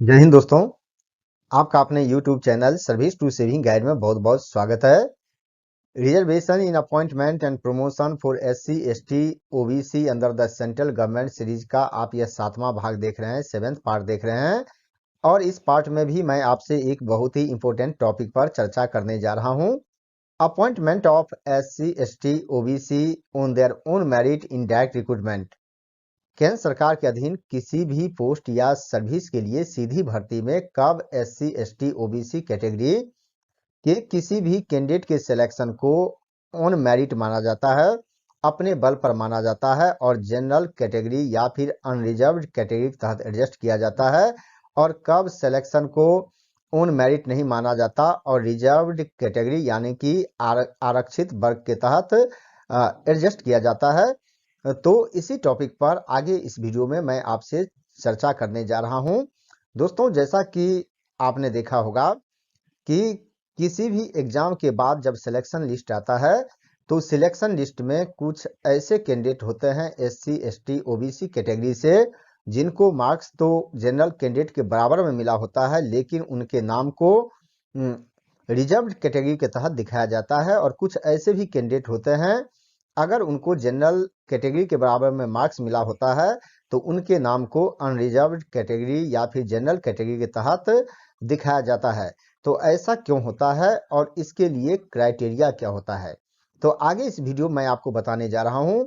जय हिंद दोस्तों। आपका अपने YouTube channel service to saving guide में बहुत बहुत स्वागत है। Reservation in appointment and promotion for SC ST OBC under the central government series का आप यह 7वां भाग देख रहे हैं, 7th पार्ट देख रहे हैं। और इस पार्ट में भी मैं आपसे एक बहुत ही इंपॉर्टेंट टॉपिक पर चर्चा करने जा रहा हूं। Appointment of SC ST OBC on their own merit in direct recruitment. केंद्र सरकार के अधीन किसी भी पोस्ट या सर्विस के लिए सीधी भर्ती में कब SC ST OBC कैटेगरी के किसी भी कैंडिडेट के सिलेक्शन को ऑन मेरिट माना जाता है, अपने बल पर माना जाता है, और जनरल कैटेगरी या फिर अनरिजर्व्ड कैटेगरी के तहत एडजस्ट किया जाता है, और कब सिलेक्शन को ऑन मेरिट नहीं माना जाता और रिजर्व्ड कैटेगरी यानी कि आरक्षित वर्ग के तहत एडजस्ट किया जाता है। तो इसी टॉपिक पर आगे इस वीडियो में मैं आपसे चर्चा करने जा रहा हूं। दोस्तों, जैसा कि आपने देखा होगा कि किसी भी एग्जाम के बाद जब सिलेक्शन लिस्ट आता है तो सिलेक्शन लिस्ट में कुछ ऐसे कैंडिडेट होते हैं SC ST OBC कैटेगरी से जिनको मार्क्स तो जनरल कैंडिडेट के बराबर में मिला होता है, लेकिन उनके नाम को रिजर्व्ड कैटेगरी के तहत दिखाया जाता है। और कुछ ऐसे भी कैंडिडेट होते हैं, अगर उनको जनरल कैटेगरी के बराबर में मार्क्स मिला होता है तो उनके नाम को अनरिजर्व्ड कैटेगरी या फिर जनरल कैटेगरी के तहत दिखाया जाता है। तो ऐसा क्यों होता है और इसके लिए क्राइटेरिया क्या होता है, तो आगे इस वीडियो में मैं आपको बताने जा रहा हूं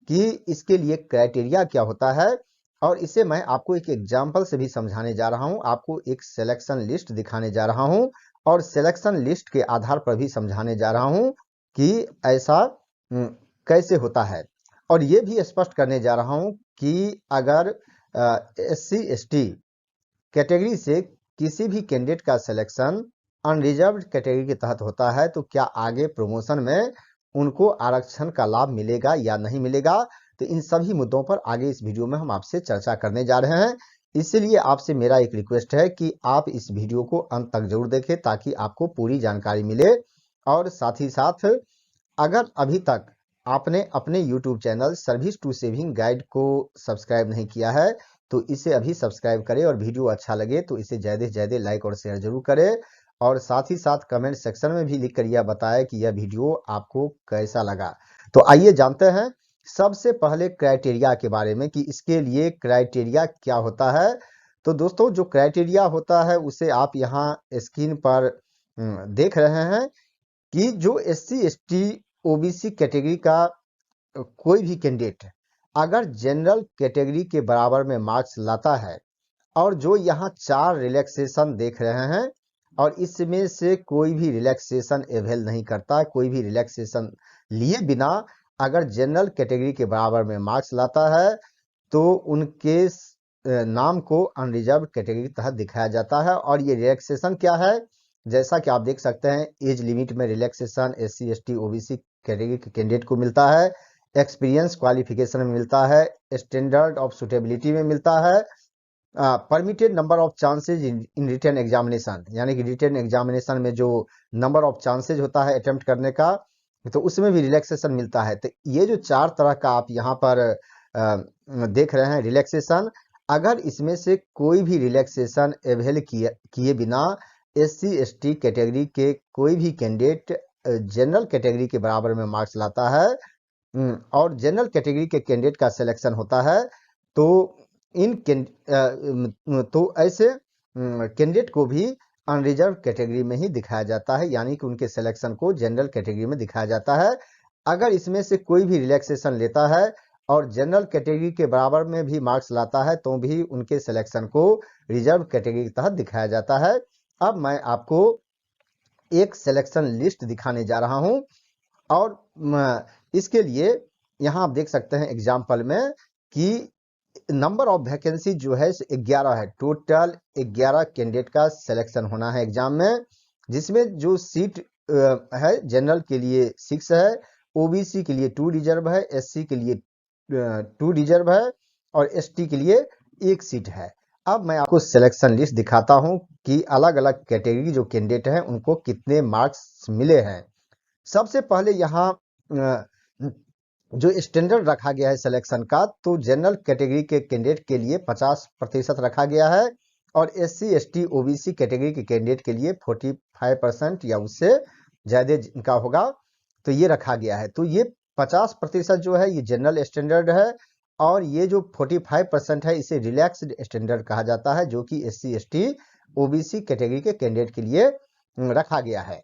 कि इसके लिए क्राइटेरिया क्या होता है। और इसे मैं आपको एक एग्जाम्पल से भी समझाने जा रहा हूं, आपको एक सिलेक्शन लिस्ट दिखाने जा रहा हूं और सिलेक्शन लिस्ट के आधार पर भी समझाने जा रहा हूं कि ऐसा कैसे होता है। और ये भी स्पष्ट करने जा रहा हूं कि अगर SC ST कैटेगरी से किसी भी कैंडिडेट का सिलेक्शन अनरिजर्व्ड कैटेगरी के तहत होता है तो क्या आगे प्रमोशन में उनको आरक्षण का लाभ मिलेगा या नहीं मिलेगा। तो इन सभी मुद्दों पर आगे इस वीडियो में हम आपसे चर्चा करने जा रहे हैं। इसलिए आपसे मेरा एक रिक्वेस्ट है कि आप इस वीडियो को अंत तक जरूर देखें ताकि आपको पूरी जानकारी मिले। और साथ ही साथ अगर अभी तक आपने अपने YouTube channel service to saving guide को सब्सक्राइब नहीं किया है तो इसे अभी सब्सक्राइब करें, और वीडियो अच्छा लगे तो इसे ज़्यादा से ज़्यादा लाइक और शेयर जरूर करें। और साथ ही साथ कमेंट सेक्शन में भी लिख कर यह बताएं कि यह वीडियो आपको कैसा लगा। तो आइए जानते हैं सबसे पहले क्राइटेरिया के बारे में कि इसके लिए क्राइटेरिया क्या होता है। तो दोस्तों, जो क्राइटेरिया होता है उसे आप यहाँ स्क्रीन पर देख रहे हैं कि जो SC ST OBC कैटेगरी का कोई भी कैंडिडेट अगर जनरल कैटेगरी के बराबर में मार्क्स लाता है और जो यहाँ 4 रिलैक्सेशन देख रहे हैं और इसमें से कोई भी रिलैक्सेशन अवेल नहीं करता, कोई भी रिलैक्सेशन लिए बिना अगर जनरल कैटेगरी के बराबर में मार्क्स लाता है तो उनके नाम को अनरिजर्व कैटेगरी के तहत दिखाया जाता है। और ये रिलैक्सेशन क्या है, जैसा कि आप देख सकते हैं, एज लिमिट में relaxation SC ST OBC category के कैंडिडेट को मिलता है, एक्सपीरियंस क्वालिफिकेशन में मिलता है, स्टैंडर्ड ऑफ सुटेबिलिटी में मिलता है, permitted number of chances in written examination यानी कि रिटन एग्जामिनेशन में जो नंबर ऑफ चांसेज होता है अटेम्प्ट करने का तो उसमें भी रिलैक्सेशन मिलता है। तो ये जो 4 तरह का आप यहाँ पर देख रहे हैं रिलैक्सेशन, अगर इसमें से कोई भी रिलैक्सेशन अवेल किए बिना SC ST कैटेगरी के कोई भी कैंडिडेट जनरल कैटेगरी के बराबर में मार्क्स लाता है और जनरल कैटेगरी के कैंडिडेट का सिलेक्शन होता है तो तो ऐसे कैंडिडेट को भी अनरिजर्व कैटेगरी में ही दिखाया जाता है, यानी कि उनके सिलेक्शन को जनरल कैटेगरी में दिखाया जाता है। अगर इसमें से कोई भी रिलैक्सेशन लेता है और जनरल कैटेगरी के बराबर में भी मार्क्स लाता है तो भी उनके सिलेक्शन को रिजर्व कैटेगरी के तहत दिखाया जाता है। अब मैं आपको एक सिलेक्शन लिस्ट दिखाने जा रहा हूं और इसके लिए यहाँ आप देख सकते हैं एग्जाम्पल में कि नंबर ऑफ वैकेंसी जो है 11 है, टोटल 11 कैंडिडेट का सिलेक्शन होना है एग्जाम में, जिसमें जो सीट है जनरल के लिए 6 है, OBC के लिए 2 रिजर्व है, SC के लिए 2 रिजर्व है और ST के लिए 1 सीट है। अब मैं आपको सिलेक्शन लिस्ट दिखाता हूं कि अलग अलग कैटेगरी जो कैंडिडेट हैं उनको कितने मार्क्स मिले हैं। सबसे पहले यहाँ जो स्टैंडर्ड रखा गया है सिलेक्शन का, तो जनरल कैटेगरी के कैंडिडेट के लिए 50% रखा गया है और SC ST OBC कैटेगरी के कैंडिडेट के लिए 45% या उससे ज़्यादा इनका होगा, तो ये रखा गया है। तो ये 50% जो है ये जनरल स्टैंडर्ड है, और ये जो 45% है इसे रिलैक्स्ड स्टैंडर्ड कहा जाता है, जो कि SC ST OBC कैटेगरी के कैंडिडेट के लिए रखा गया है।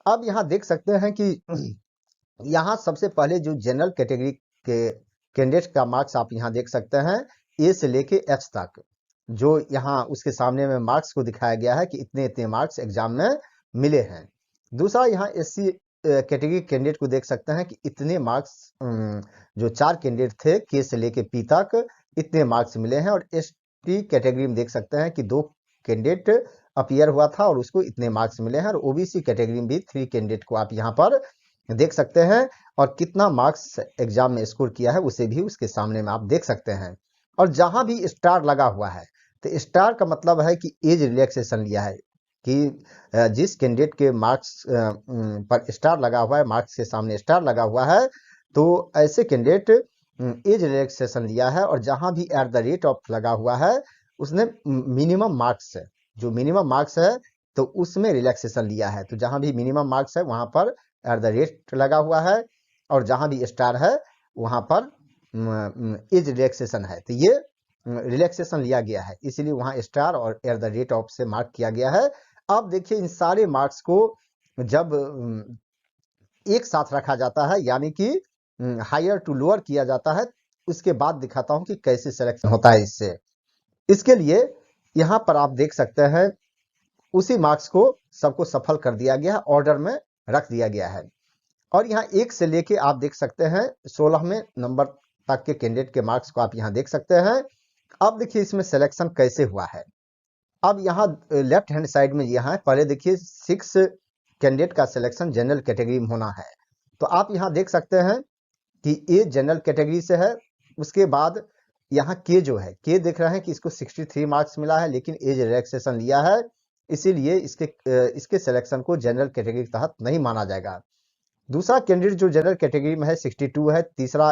अब यहाँ देख सकते हैं कि यहाँ सबसे पहले जो जनरल कैटेगरी के कैंडिडेट का मार्क्स आप यहाँ देख सकते हैं, ए से लेके एच तक, जो यहाँ उसके सामने में मार्क्स को दिखाया गया है कि इतने इतने मार्क्स एग्जाम में मिले हैं। दूसरा यहाँ SC कैटेगरी कैंडिडेट को देख सकते हैं कि इतने मार्क्स, जो 4 कैंडिडेट थे के से लेके पी तक, इतने मार्क्स मिले हैं। और ST कैटेगरी में देख सकते हैं कि 2 कैंडिडेट अपीयर हुआ था और उसको इतने मार्क्स मिले हैं। और OBC कैटेगरी में भी 3 कैंडिडेट को आप यहाँ पर देख सकते हैं, और कितना मार्क्स एग्जाम में स्कोर किया है उसे भी उसके सामने में आप देख सकते हैं। और जहां भी स्टार लगा हुआ है, तो स्टार का मतलब है कि एज रिलैक्सेशन लिया है, कि जिस कैंडिडेट के मार्क्स पर स्टार लगा हुआ है, मार्क्स के सामने स्टार लगा हुआ है, तो ऐसे कैंडिडेट एज रिलैक्सेशन लिया है। और जहां भी एट द रेट ऑफ लगा हुआ है, उसने मिनिमम मार्क्स, जो मिनिमम मार्क्स है तो उसमें रिलैक्सेशन लिया है। तो जहां भी मिनिमम मार्क्स है वहां पर एट द रेट लगा हुआ है, और जहां भी स्टार है वहां पर एज रिलैक्सेशन है, तो ये रिलैक्सेशन लिया गया है, इसलिए वहां स्टार और एट द रेट ऑफ से मार्क किया गया है। अब देखिए इन सारे मार्क्स को जब एक साथ रखा जाता है, यानी कि हायर टू लोअर किया जाता है, उसके बाद दिखाता हूं कि कैसे सिलेक्शन होता है इससे। इसके लिए यहां पर आप देख सकते हैं उसी मार्क्स को सबको सफल कर दिया गया है, ऑर्डर में रख दिया गया है। और यहाँ 1 से लेके आप देख सकते हैं 16वें नंबर तक के कैंडिडेट के मार्क्स को आप यहाँ देख सकते हैं। अब देखिए इसमें सिलेक्शन कैसे हुआ है। अब यहाँ लेफ्ट हैंड साइड में यहाँ पहले देखिए 6 कैंडिडेट का सिलेक्शन जनरल कैटेगरी में होना है, तो आप यहाँ देख सकते हैं कि ये जनरल कैटेगरी से है। उसके बाद यहाँ के जो है, के देख रहे हैं कि इसको 63 मार्क्स मिला है, लेकिन एज रिलैक्सेशन लिया है, इसीलिए इसके सिलेक्शन को जनरल कैटेगरी के तहत नहीं माना जाएगा। दूसरा कैंडिडेट जो जनरल कैटेगरी में है 62 है। तीसरा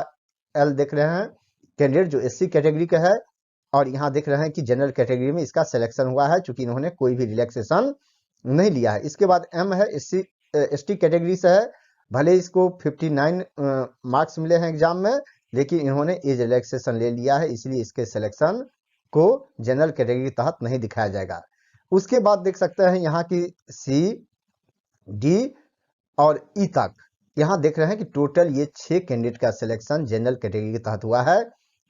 एल देख रहे हैं कैंडिडेट जो SC कैटेगरी का है, और यहाँ देख रहे हैं कि जनरल कैटेगरी में इसका सिलेक्शन हुआ है, चूंकि इन्होंने कोई भी रिलैक्सेशन नहीं लिया है। इसके बाद M है, ST कैटेगरी से है, भले इसको 59 मार्क्स मिले हैं एग्जाम में, लेकिन इन्होंने एज रिलैक्सेशन ले लिया है, इसलिए इसके सिलेक्शन को जनरल कैटेगरी के तहत नहीं दिखाया जाएगा। उसके बाद देख सकते हैं यहाँ की C, D और E तक, यहाँ देख रहे हैं कि टोटल ये 6 कैंडिडेट का सिलेक्शन जनरल कैटेगरी के तहत हुआ है।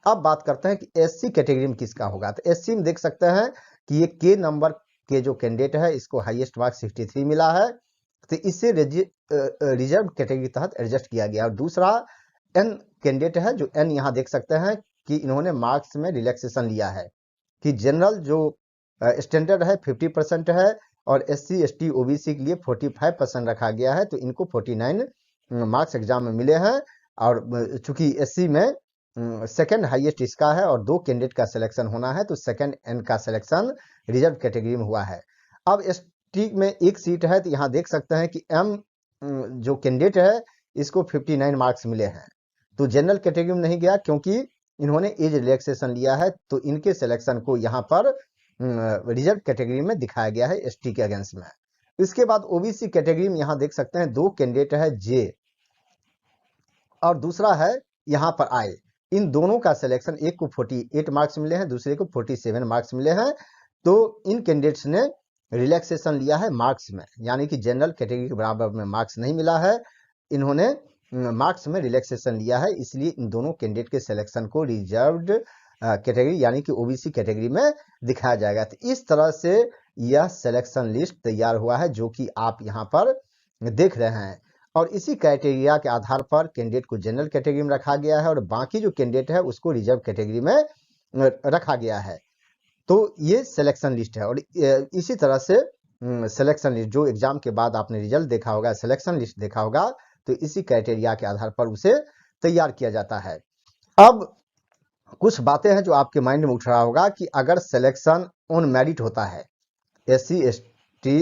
अब बात करते हैं कि SC कैटेगरी में किसका होगा। तो SC में देख सकते हैं कि ये के नंबर के जो कैंडिडेट है इसको हाईएस्ट मार्क्स 63 मिला है, तो इससे रिजर्व कैटेगरी के तहत एडजस्ट किया गया। और दूसरा N कैंडिडेट है, जो N यहाँ देख सकते हैं कि इन्होंने मार्क्स में रिलैक्सेशन लिया है, कि जनरल जो स्टैंडर्ड है 50% है, और SC ST OBC के लिए 45% रखा गया है, तो इनको 49 मार्क्स एग्जाम में मिले हैं। और चूंकि SC में सेकंड हाईएस्ट इसका है और 2 कैंडिडेट का सिलेक्शन होना है, तो सेकंड N का सिलेक्शन रिजर्व कैटेगरी में हुआ है। अब ST में 1 सीट है, तो यहाँ देख सकते हैं कि M जो कैंडिडेट है इसको 59 मार्क्स मिले हैं, तो जनरल कैटेगरी में नहीं गया क्योंकि इन्होंने एज रिलैक्सेशन लिया है, तो इनके सिलेक्शन को यहाँ पर रिजर्व कैटेगरी में दिखाया गया है ST के अगेंस्ट में। इसके बाद OBC कैटेगरी में यहाँ देख सकते हैं 2 कैंडिडेट है, J और दूसरा है यहाँ पर I। इन दोनों का सिलेक्शन, एक को 48 मार्क्स मिले हैं, दूसरे को 47 मार्क्स मिले हैं, तो इन कैंडिडेट्स ने रिलैक्सेशन लिया है मार्क्स में, यानी कि जनरल कैटेगरी के बराबर में मार्क्स नहीं मिला है, इन्होंने मार्क्स में रिलैक्सेशन लिया है, इसलिए इन दोनों कैंडिडेट के सिलेक्शन को रिजर्व्ड कैटेगरी यानी कि OBC कैटेगरी में दिखाया जाएगा। तो इस तरह से यह सिलेक्शन लिस्ट तैयार हुआ है, जो कि आप यहाँ पर देख रहे हैं। और इसी क्राइटेरिया के आधार पर कैंडिडेट को जनरल कैटेगरी में रखा गया है, और बाकी जो कैंडिडेट है उसको रिजर्व कैटेगरी में रखा गया है। तो ये सिलेक्शन लिस्ट है, और इसी तरह से सिलेक्शन लिस्ट जो एग्जाम के बाद आपने रिजल्ट देखा होगा, सिलेक्शन लिस्ट देखा होगा, तो इसी क्राइटेरिया के आधार पर उसे तैयार किया जाता है। अब कुछ बातें हैं जो आपके माइंड में उठ रहा होगा कि अगर सिलेक्शन ऑन मेरिट होता है, SC ST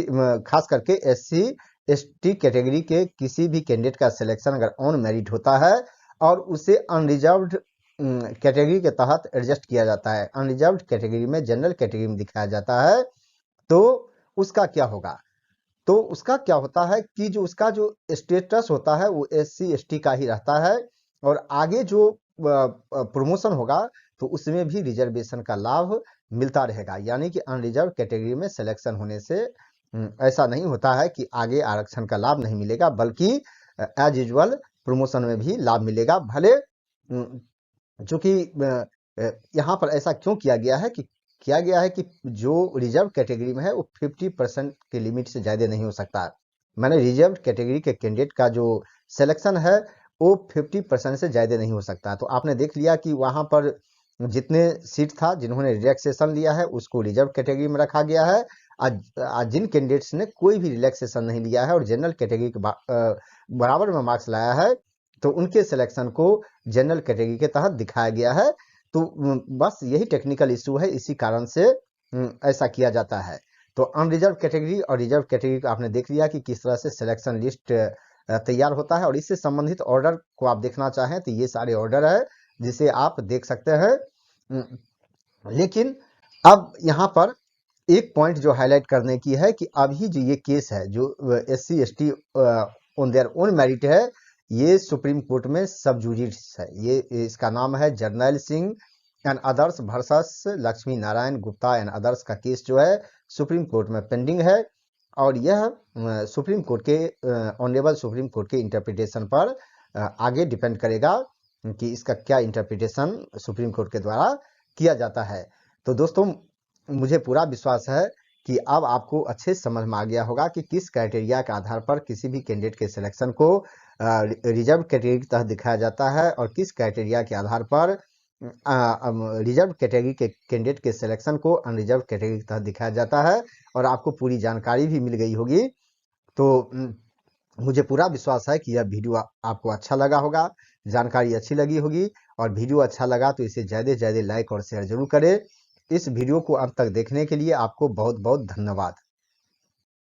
खास करके SC ST कैटेगरी के किसी भी कैंडिडेट का सिलेक्शन अगर ऑन मेरिट होता है और उसे अनरिजर्व्ड कैटेगरी के तहत एडजस्ट किया जाता है, अनरिजर्व्ड कैटेगरी में जनरल कैटेगरी में दिखाया जाता है, तो उसका क्या होगा? तो उसका क्या होता है कि जो उसका जो स्टेटस होता है वो SC ST का ही रहता है, और आगे जो प्रमोशन होगा तो उसमें भी रिजर्वेशन का लाभ मिलता रहेगा। यानी कि अनरिजर्व कैटेगरी में सिलेक्शन होने से ऐसा नहीं होता है कि आगे आरक्षण का लाभ नहीं मिलेगा, बल्कि एज यूजुअल प्रमोशन में भी लाभ मिलेगा। भले चूंकि यहाँ पर ऐसा क्यों किया गया है कि जो रिजर्व कैटेगरी में है वो 50% के लिमिट से ज़्यादा नहीं हो सकता। मैंने रिजर्व कैटेगरी के कैंडिडेट का जो सिलेक्शन है वो 50% से ज़्यादा नहीं हो सकता। तो आपने देख लिया कि वहाँ पर जितने सीट था, जिन्होंने रिलैक्सेशन लिया है उसको रिजर्व कैटेगरी में रखा गया है। आज जिन कैंडिडेट्स ने कोई भी रिलैक्सेशन नहीं लिया है और जनरल कैटेगरी के बराबर में मार्क्स लाया है, तो उनके सिलेक्शन को जनरल कैटेगरी के तहत दिखाया गया है। तो बस यही टेक्निकल इशू है, इसी कारण से ऐसा किया जाता है। तो अनरिजर्व कैटेगरी और रिजर्व कैटेगरी को आपने देख लिया कि किस तरह से सिलेक्शन लिस्ट तैयार होता है, और इससे संबंधित ऑर्डर को आप देखना चाहें तो ये सारे ऑर्डर है जिसे आप देख सकते हैं। लेकिन अब यहाँ पर एक पॉइंट जो हाईलाइट करने की है कि अभी जो ये केस है जो SC ST on their own merit है, ये सुप्रीम कोर्ट में सब जुडिस है। ये इसका नाम है Jarnail Singh and others versus Lakshmi Narayan Gupta and others का केस जो है सुप्रीम कोर्ट में पेंडिंग है, और यह सुप्रीम कोर्ट के ऑनरेबल सुप्रीम कोर्ट के इंटरप्रिटेशन पर आगे डिपेंड करेगा कि इसका क्या इंटरप्रिटेशन सुप्रीम कोर्ट के द्वारा किया जाता है। तो दोस्तों, मुझे पूरा विश्वास है कि अब आपको अच्छे समझ में आ गया होगा कि किस क्राइटेरिया के आधार पर किसी भी कैंडिडेट के सिलेक्शन को रिजर्व कैटेगरी के तहत दिखाया जाता है, और किस क्राइटेरिया के आधार पर रिजर्व कैटेगरी के कैंडिडेट के सिलेक्शन को अनरिजर्व कैटेगरी के तहत दिखाया जाता है। और आपको पूरी जानकारी भी मिल गई होगी। तो मुझे पूरा विश्वास है कि यह वीडियो आपको अच्छा लगा होगा, जानकारी अच्छी लगी होगी, और वीडियो अच्छा लगा तो इसे ज़्यादा से ज़्यादा लाइक और शेयर जरूर करें। इस वीडियो को अंत तक देखने के लिए आपको बहुत बहुत धन्यवाद।